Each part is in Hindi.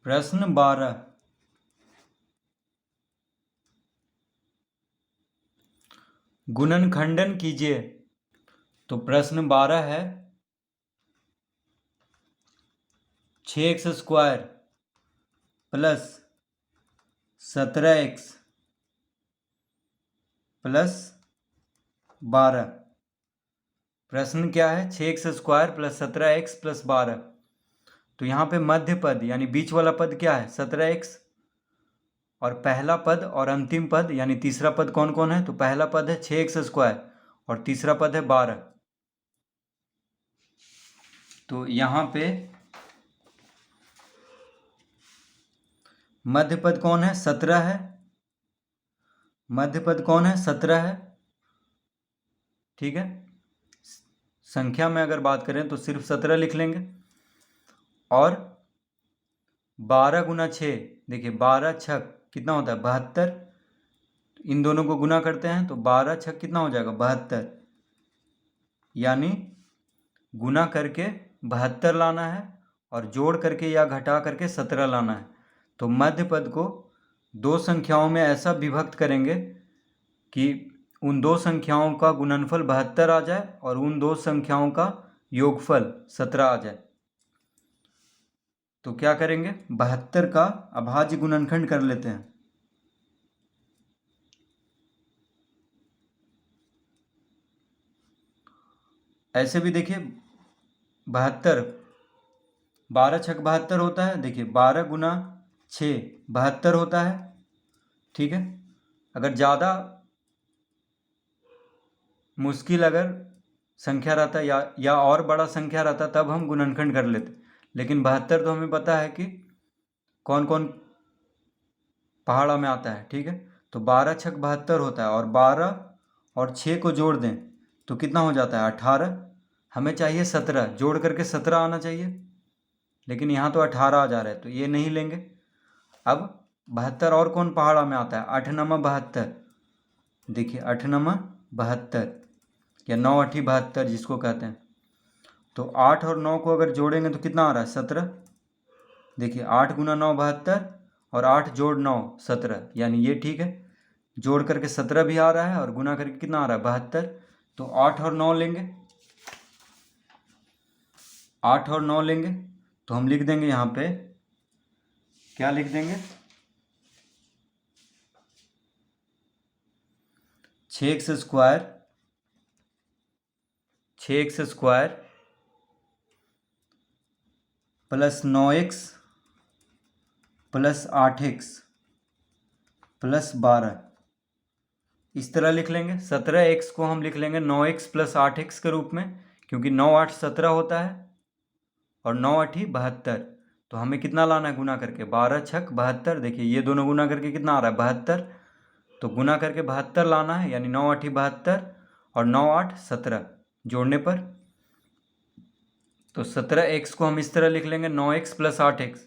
प्रश्न 12। गुणनखंडन कीजिए। तो प्रश्न 12 है 6x² प्लस 17x प्लस 12। प्रश्न क्या है? 6x² plus 17x plus 12। तो यहाँ पे मध्य पद यानी बीच वाला पद क्या है? 17x। और पहला पद और अंतिम पद यानी तीसरा पद कौन कौन है? तो पहला पद है 6x² और तीसरा पद है 12। तो यहाँ पे मध्य पद कौन है? 17 है। मध्य पद कौन है? 17 है। ठीक है, संख्या में अगर बात करें तो सिर्फ 17 लिख लेंगे। और 12 गुना 6, देखिए 12 छक कितना होता है? 72। इन दोनों को गुना करते हैं तो 12 छक कितना हो जाएगा? 72। यानी गुना करके 72 लाना है और जोड़ करके या घटा करके 17 लाना है। तो मध्य पद को दो संख्याओं में ऐसा विभक्त करेंगे कि उन दो संख्याओं का गुणनफल 72 आ जाए और उन दो संख्याओं का योगफल 17 आ जाए। तो क्या करेंगे? 72 का अभाज्य गुणनखंड कर लेते हैं। ऐसे भी देखिए 72, 12 छक 72 होता है। देखिए 12 गुना 6 72 होता है। ठीक है, अगर ज़्यादा मुश्किल अगर संख्या रहता या और बड़ा संख्या रहता तब हम गुणनखंड कर लेते, लेकिन 72 तो हमें पता है कि कौन कौन पहाड़ा में आता है। ठीक है, तो 12 छक 72 होता है और 12 और 6 को जोड़ दें तो कितना हो जाता है? 18। हमें चाहिए 17, जोड़ करके 17 आना चाहिए, लेकिन यहाँ तो 18 आ जा रहा है तो ये नहीं लेंगे। अब 72 और कौन पहाड़ा में आता है? 8 नमा 72। देखिए 8 नमा 72 या 9 8 72 जिसको कहते हैं। तो 8 और 9 को अगर जोड़ेंगे तो कितना आ रहा है? 17। देखिए 8 गुना 9 72 और 8 जोड़ 9 17, यानी ये ठीक है। जोड़ करके 17 भी आ रहा है और गुना करके कितना आ रहा है? 72। तो 8 और 9 लेंगे, 8 और 9 लेंगे तो हम लिख देंगे यहाँ पे, क्या लिख देंगे? 6x² 6x² plus 9x plus 8x plus 12, इस तरह लिख लेंगे। 17x को हम लिख लेंगे 9x प्लस 8x के रूप में, क्योंकि 9 8 17 होता है और 9 8 72। तो हमें कितना लाना है गुना करके? 12 छक 72। देखिए ये दोनों गुना करके कितना आ रहा है? 72। तो गुना करके 72 लाना है, यानी 9 8 72 और 9 8 17 जोड़ने पर तो 17x को हम इस तरह लिख लेंगे 9x प्लस 8x,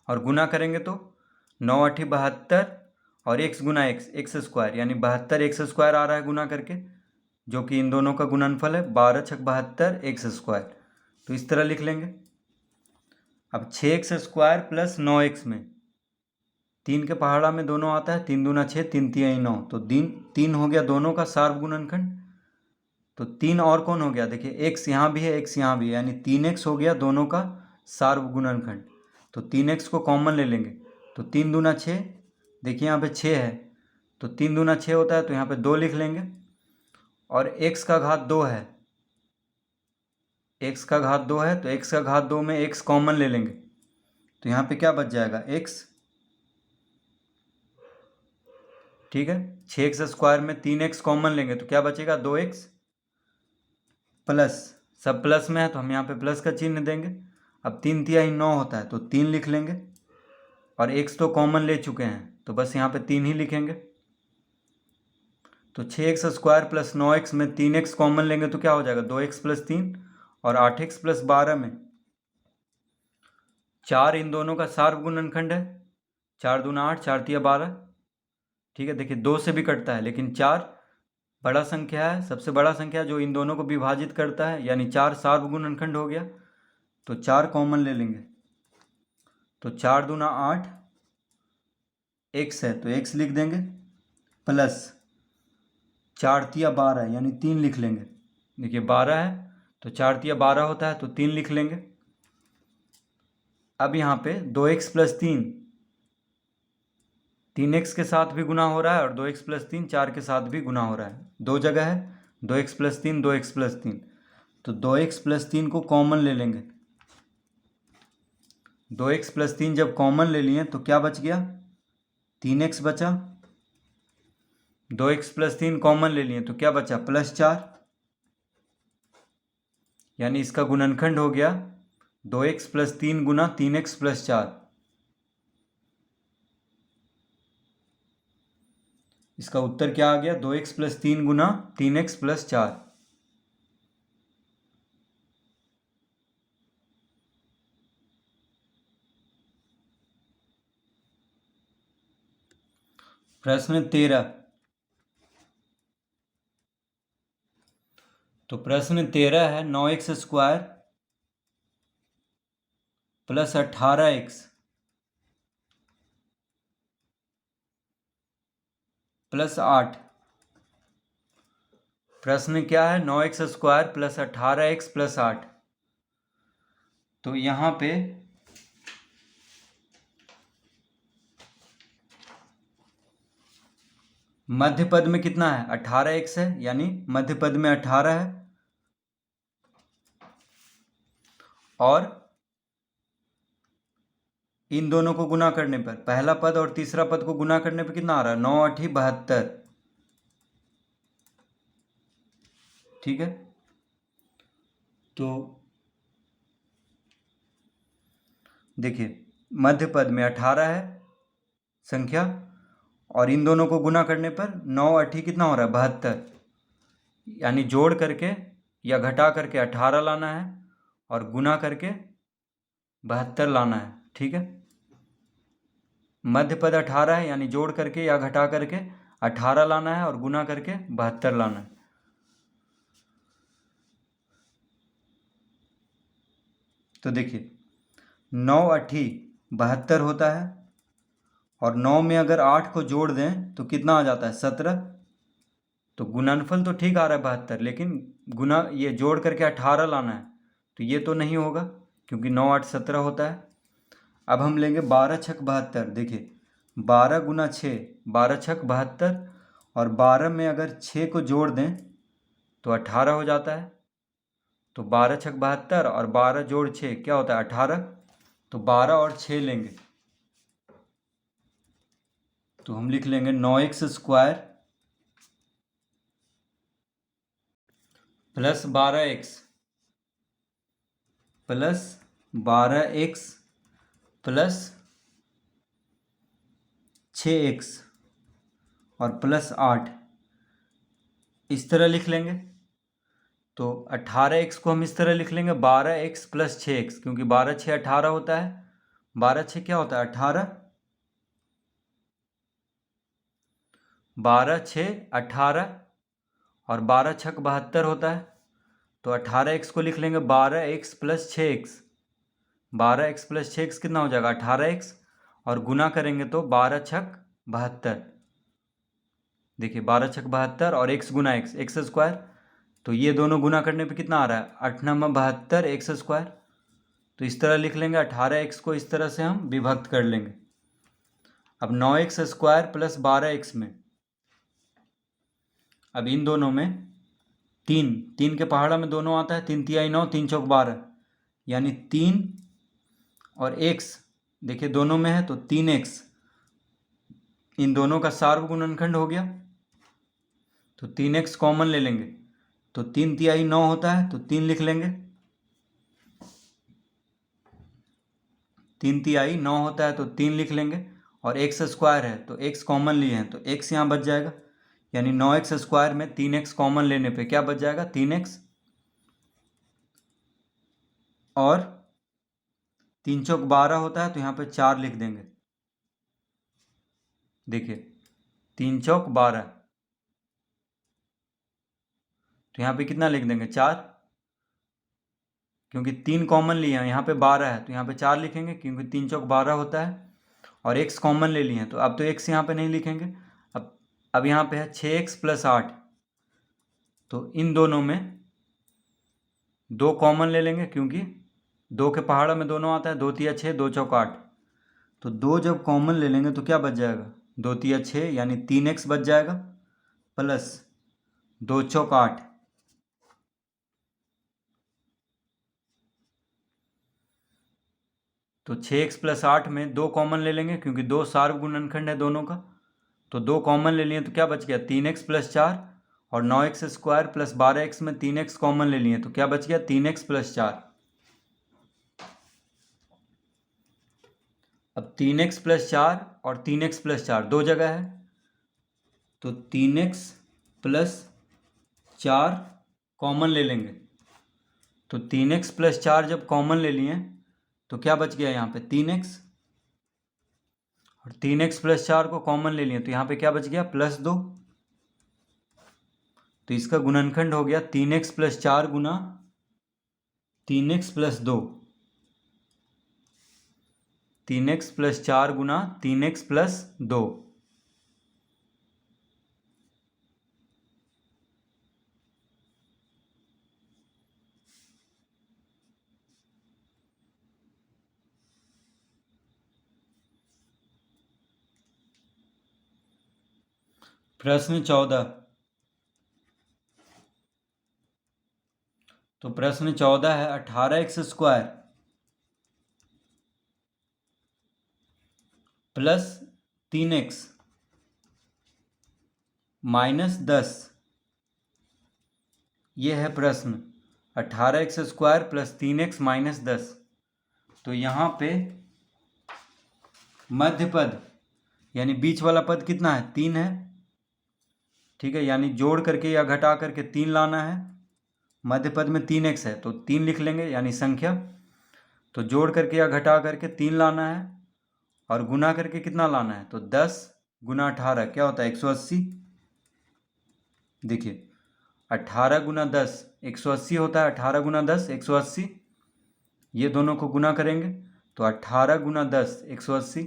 और गुना करेंगे तो 9 8 72 और x गुना x² यानी 72x² आ रहा है गुना करके, जो कि इन दोनों का गुणनफल है। 12 छक 72 x²। तो इस तरह लिख लेंगे। अब 6x² प्लस 9x में 3 के पहाड़ा में दोनों आता है, 3 दूना 6 3 तिहाई 9, तो 3 हो गया दोनों का सार्व गुणनखंड। तो 3 और कौन हो गया? देखिए x यहाँ भी है, x यहाँ भी है, यानी 3x हो गया दोनों का सार्व गुणनखंड। तो 3x को कॉमन ले लेंगे तो 3 दूना 6, देखिए यहाँ पे 6 है तो 3 दूना 6 होता है, तो यहाँ पे 2 लिख लेंगे। और x का घात 2 है, x का घात 2 है तो x का घात 2 में x कॉमन ले लेंगे तो यहाँ पे क्या बच जाएगा? x। ठीक है, 6x² में 3x कॉमन लेंगे तो क्या बचेगा? 2x प्लस, सब प्लस में है तो हम यहाँ पे प्लस का चिन्ह देंगे। अब 3 तिहाई 9 होता है तो 3 लिख लेंगे, और x तो कॉमन ले चुके हैं तो बस यहाँ पे 3 ही लिखेंगे। तो 6x² प्लस 9x में 3x कॉमन लेंगे तो क्या हो जाएगा? 2x प्लस 3, और 8x प्लस 12 में 4 इन दोनों का सार्व गुणनखंड है। 4 दूना 8 4 तिया 12। ठीक है, देखिए 2 से भी कटता है, लेकिन 4 बड़ा संख्या है, सबसे बड़ा संख्या जो इन दोनों को विभाजित करता है, यानी 4 सार्व गुणनखंड हो गया। तो 4 कॉमन ले लेंगे तो 4 दूना 8, x है तो x लिख देंगे, प्लस 4 तिया 12 यानी 3 लिख लेंगे। देखिए 12 है तो 4 तिया 12 होता है तो 3 लिख लेंगे। अब यहाँ पे 2x प्लस 3, 3x के साथ भी गुना हो रहा है और 2x प्लस 3 4 के साथ भी गुना हो रहा है, दो जगह है 2x प्लस 3 2x प्लस 3, तो 2x प्लस 3 को कॉमन ले लेंगे। 2x प्लस 3 जब कॉमन ले लिए तो क्या बच गया, 3x बचा। 2x प्लस 3 कॉमन ले लिए तो क्या बचा, प्लस 4, यानी इसका गुणनखंड हो गया 2x प्लस 3 गुना 3x प्लस 4। इसका उत्तर क्या आ गया, 2x प्लस 3 गुना 3x प्लस 4। प्रश्न 13। तो प्रश्न 13 है 9x square plus 18x plus 8। प्रश्न क्या है, 9x square plus 18x plus 8। तो यहाँ पे मध्य पद में कितना है, 18x है, यानी मध्य पद में 18 है, और इन दोनों को गुना करने पर, पहला पद और तीसरा पद को गुना करने पर कितना आ रहा है, 9 8 72। ठीक है, तो देखिए मध्य पद में 18 है संख्या, और इन दोनों को गुना करने पर 9 8 कितना हो रहा है, 72, यानी जोड़ करके या घटा करके 18 लाना है और गुना करके 72 लाना है। ठीक है, मध्य पद 18 है यानी जोड़ करके या घटा करके 18 लाना है और गुना करके 72 लाना है। तो देखिए 9 8 72 होता है, और 9 में अगर 8 को जोड़ दें तो कितना आ जाता है, 17। तो गुणनफल तो ठीक आ रहा है 72, लेकिन गुना ये जोड़ करके 18 लाना है तो ये तो नहीं होगा, क्योंकि 9 8 17 होता है। अब हम लेंगे 12 छक 72। देखिए 12 गुना 6, 12 छक 72, और 12 में अगर 6 को जोड़ दें तो 18 हो जाता है। तो 12 छक 72 और 12 जोड़ 6 क्या होता है, 18। तो 12 और 6 लेंगे तो हम लिख लेंगे 9x square plus 12x plus 12x plus 6x और प्लस 8, इस तरह लिख लेंगे। तो 18x को हम इस तरह लिख लेंगे 12x प्लस 6x, क्योंकि 12 6 18 होता है, 12 6 क्या होता है, 18, 12 6 18 और 12 छक 72 होता है। तो 18x को लिख लेंगे 12x plus 6x, 12x plus 6x कितना हो जाएगा, 18x, और गुना करेंगे तो 12 छक 72। देखिए 12 छक 72 और x गुना x स्क्वायर, तो ये दोनों गुना करने पे कितना आ रहा है, 8 9 72 x स्क्वायर। तो इस तरह लिख लेंगे, 18x को इस तरह से हम विभक्त कर लेंगे। अब 9x स्क्वायर प्लस 12x में, अब इन दोनों में 3 3 के पहाड़ा में दोनों आता है, 3 तिहाई 9 3 चौक 12, यानी 3 और x, देखिए दोनों में है तो 3x, इन दोनों का सार्वगुणनखंड हो गया। तो 3x कॉमन ले लेंगे तो 3 तिहाई 9 होता है तो 3 लिख लेंगे, 3 तिहाई 9 होता है तो 3 लिख लेंगे, और x स्क्वायर है तो x कॉमन लिए हैं तो x यहाँ बच जाएगा, यानी 9x स्क्वायर में 3x कॉमन लेने पे क्या बच जाएगा, 3x, और 3 चौक 12 होता है तो यहाँ पे 4 लिख देंगे। देखिए 3 चौक 12, तो यहाँ पे कितना लिख देंगे, 4। क्योंकि 3 कॉमन लिए हैं, यहाँ पे 12 है तो यहाँ पे 4 लिखेंगे क्योंकि 3 चौक 12 होता है। और x कॉमन ले लिए हैं तो अब तो x यहाँ पे नहीं लिखेंगे। अब यहाँ पे है 6x + 8, तो इन दोनों में 2 कॉमन ले लेंगे क्योंकि 2 के पहाड़ा में दोनों आता है, 2 तिया 6, 2 चौक 8। तो 2 जब कॉमन ले लेंगे तो क्या बच जाएगा, 2 तिया 6 यानी 3x बच जाएगा प्लस 2 चौक 8। तो 6x + 8 में 2 कॉमन ले लेंगे क्योंकि 2 सार्व गुणनखंड है दोनों का। तो 2 कॉमन ले लिए तो क्या बच गया, 3x + 4। और 9x² + 12x में 3x कॉमन ले लिए तो क्या बच गया, 3x + 4। अब 3x + 4 और 3x + 4 दो जगह है, तो 3x + 4 कॉमन ले लेंगे। तो 3x + 4 जब कॉमन ले लिए तो क्या बच गया, यहाँ पे 3x। और 3x + 4 को कॉमन ले लिए तो यहाँ पे क्या बच गया, +2। तो इसका गुणनखंड हो गया 3x + 4 गुना 3x + 2। 3x + 4 गुना 3x + 2। प्रश्न 14। तो प्रश्न 14 है 18x² + 3x - 10। ये है प्रश्न 18x² + 3x - 10। तो यहाँ पे मध्य पद यानी बीच वाला पद कितना है, 3 है। ठीक है, यानी जोड़ करके या घटा करके 3 लाना है। मध्य पद में 3x है तो 3 लिख लेंगे यानी संख्या। तो जोड़ करके या घटा करके 3 लाना है और गुना करके कितना लाना है, तो 10 गुना 18 क्या होता है, 180। देखिए 18 गुना 10 180 होता है, 18 गुना 10 180। ये दोनों को गुना करेंगे तो 18 गुना 10 180,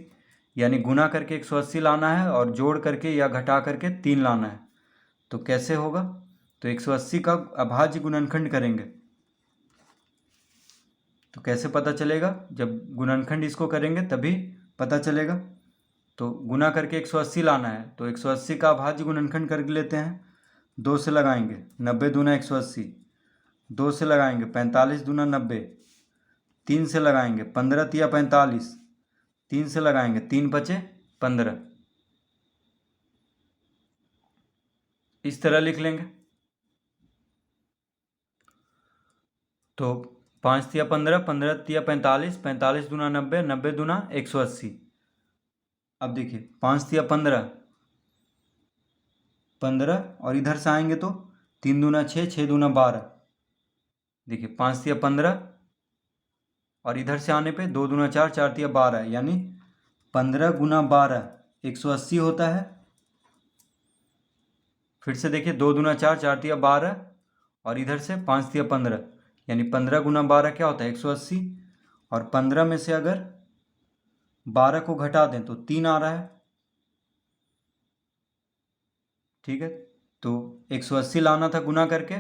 यानी गुना करके 180 लाना है और जोड़ करके या घटा करके 3 लाना है। तो कैसे होगा, तो 180 का अभाज्य गुणनखंड करेंगे। तो कैसे पता चलेगा, जब गुणनखंड इसको करेंगे तभी पता चलेगा। तो गुना करके 180 लाना है तो 180 का अभाज्य गुणनखंड कर लेते हैं। 2 से लगाएंगे 90 दूना 180, 2 से लगाएंगे 45 दूना 90, 3 से लगाएंगे 15 तिया 45, 3 से लगाएंगे 3 बचे 15। इस तरह लिख लेंगे। तो 5 तिया 15, 15 तिया 45, 45 दूना 90, 90 दूना 180। अब देखिए 5 तिया 15, 15 और इधर से आएंगे तो 3 दूना 6, 6 दूना 12। देखिए 5 तिया 15 और इधर से आने पे 2 दूना 4, 4 तिया 12, यानी 15 गुना 12 180 होता है। फिर से देखिए 2 दूना 4, 4 तिया 12 और इधर से 5 तिया 15, यानी 15 गुना 12 क्या होता है, 180। और 15 में से अगर 12 को घटा दें तो 3 आ रहा है। ठीक है, तो 180 लाना था गुना करके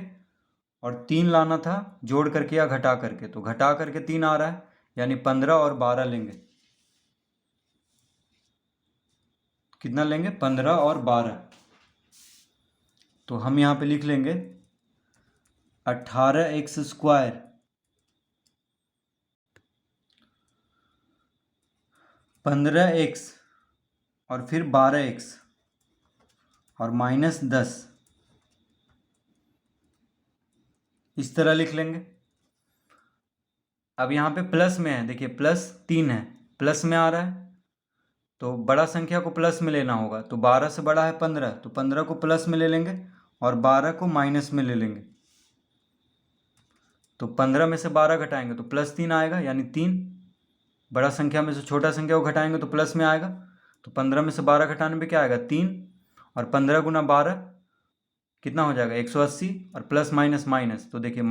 और 3 लाना था जोड़ करके या घटा करके, तो घटा करके 3 आ रहा है, यानी 15 और 12 लेंगे। कितना लेंगे, 15 और 12। तो हम यहाँ पे लिख लेंगे 18x² 15x और फिर 12x और -10, इस तरह लिख लेंगे। अब यहाँ पे प्लस में है, देखिए +3 है, प्लस में आ रहा है तो बड़ा संख्या को प्लस में लेना होगा। तो 12 से बड़ा है 15, तो 15 को प्लस में ले लेंगे और 12 को माइनस में ले लेंगे। तो 15 में से 12 घटाएंगे तो +3 आएगा, यानी 3। बड़ा संख्या में से छोटा संख्या को घटाएंगे तो प्लस में आएगा। तो 15 में से 12 घटाने पे क्या आएगा, 3। और 15 गुना 12 कितना हो जाएगा, 180 और प्लस माइनस माइनस। तो देखिए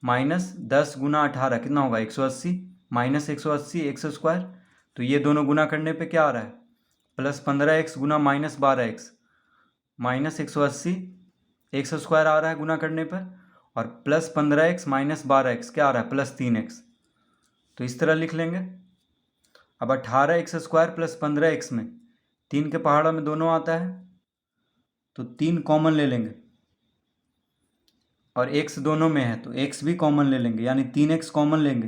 माइनस 10 गुना 18 कितना होगा 180 माइनस 180 एक्स स्क्वायर। तो ये दोनों गुना करने पे क्या आ रहा है प्लस 15x गुना minus 12x minus 180 x square आ रहा है गुना करने पर, और प्लस 15x माइनस 12x क्या आ रहा है प्लस 3x। तो इस तरह लिख लेंगे। अब 18x स्क्वायर प्लस 15x में 3 के पहाड़ा में दोनों आता है तो 3 कॉमन ले लेंगे, और x दोनों में है तो x भी कॉमन ले लेंगे, यानी 3x कॉमन लेंगे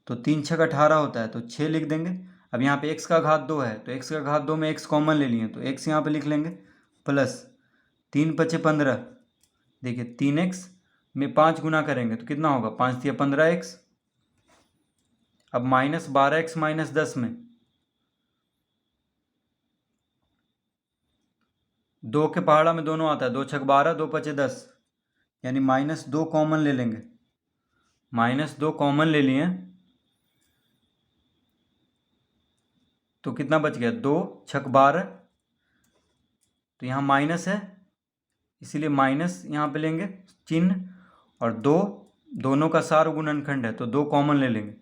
तो 3 छक 18 होता है तो 6 लिख देंगे। अब यहाँ पे x का घात 2 है तो x का घात 2 में x कॉमन ले लिए तो x यहाँ पे लिख लेंगे प्लस 3 पचे 15। देखिए 3x में 5 गुना करेंगे तो कितना होगा 5 दिया 15x। अब माइनस 12x माइनस 10 में 2 के पहाड़ा में दोनों आता है 2 छक 12 2 पचे 10, यानी माइनस 2 कॉमन ले लेंगे। माइनस 2 कॉमन ले लिए तो कितना बच गया 2 छक 12, तो यहाँ माइनस है इसीलिए माइनस यहाँ पे लेंगे चिन्ह, और 2 दोनों का सार गुणनखंड है तो 2 कॉमन ले लेंगे।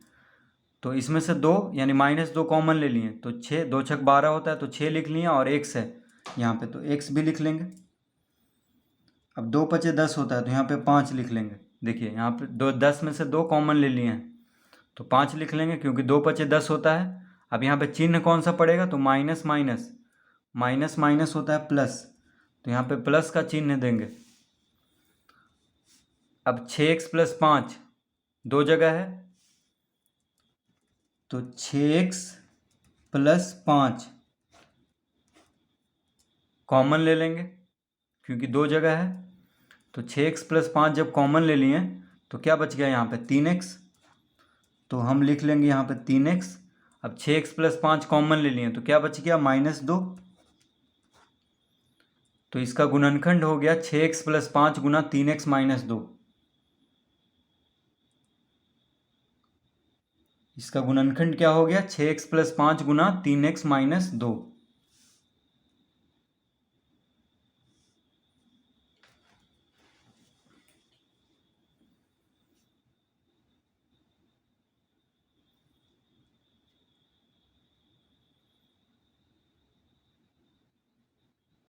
तो इसमें से 2 यानी माइनस 2 कॉमन ले लिए तो 6 2 छक 12 होता है तो 6 लिख लिए, और x है यहाँ पे तो x भी लिख लेंगे। अब 2 पचे 10 होता है तो यहाँ पे 5 लिख लेंगे। देखिए यहाँ पे 10 में से 2 कॉमन ले लिए हैं तो 5 लिख लेंगे क्योंकि 2 पचे 10 होता है। अब यहाँ पे चिन्ह कौन सा पड़ेगा तो माइनस माइनस माइनस माइनस होता है प्लस, तो यहाँ पे प्लस का चिन्ह देंगे। अब 6x प्लस 5 दो जगह है तो 6x प्लस 5 कॉमन ले लेंगे क्योंकि दो जगह है, तो 6x प्लस 5 जब कॉमन ले लिए तो क्या बच गया यहाँ पे 3x, तो हम लिख लेंगे यहाँ पे 3x। अब 6x प्लस 5 कॉमन ले लिए तो क्या बच गया -2, तो इसका गुणनखंड हो गया 6x प्लस 5 गुना 3x माइनस 2। इसका गुणनखंड क्या हो गया 6x प्लस 5 गुना 3x माइनस 2।